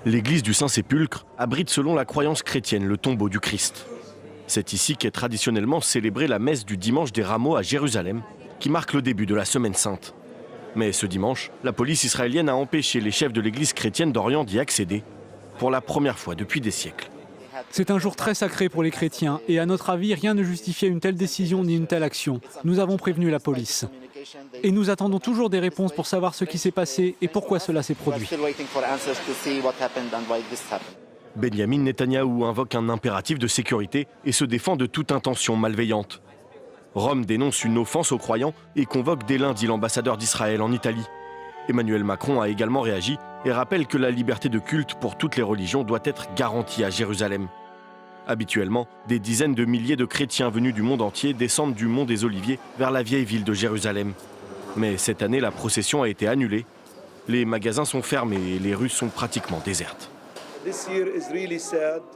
L'église du Saint-Sépulcre abrite selon la croyance chrétienne le tombeau du Christ. C'est ici qu'est traditionnellement célébrée la messe du dimanche des Rameaux à Jérusalem, qui marque le début de la Semaine Sainte. Mais ce dimanche, la police israélienne a empêché les chefs de l'église chrétienne d'Orient d'y accéder, pour la première fois depuis des siècles. C'est un jour très sacré pour les chrétiens et à notre avis, rien ne justifiait une telle décision ni une telle action. Nous avons prévenu la police. Et nous attendons toujours des réponses pour savoir ce qui s'est passé et pourquoi cela s'est produit. Benyamin Netanyahou invoque un impératif de sécurité et se défend de toute intention malveillante. Rome dénonce une offense aux croyants et convoque dès lundi l'ambassadeur d'Israël en Italie. Emmanuel Macron a également réagi et rappelle que la liberté de culte pour toutes les religions doit être garantie à Jérusalem. Habituellement, des dizaines de milliers de chrétiens venus du monde entier descendent du mont des Oliviers vers la vieille ville de Jérusalem. Mais cette année, la procession a été annulée. Les magasins sont fermés et les rues sont pratiquement désertes.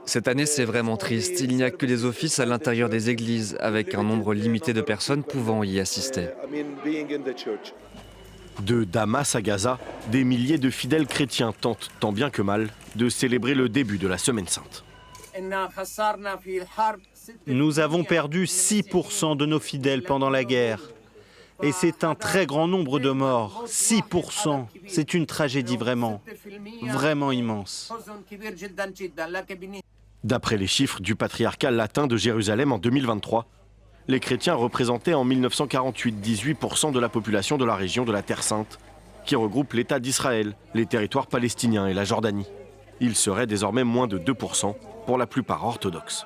Cette année, c'est vraiment triste. Il n'y a que des offices à l'intérieur des églises, avec un nombre limité de personnes pouvant y assister. De Damas à Gaza, des milliers de fidèles chrétiens tentent, tant bien que mal, de célébrer le début de la Semaine Sainte. Nous avons perdu 6% de nos fidèles pendant la guerre. Et c'est un très grand nombre de morts. 6%. C'est une tragédie vraiment immense. D'après les chiffres du patriarcat latin de Jérusalem en 2023, les chrétiens représentaient en 1948 18% de la population de la région de la Terre Sainte, qui regroupe l'État d'Israël, les territoires palestiniens et la Jordanie. Ils seraient désormais moins de 2%, pour la plupart orthodoxes.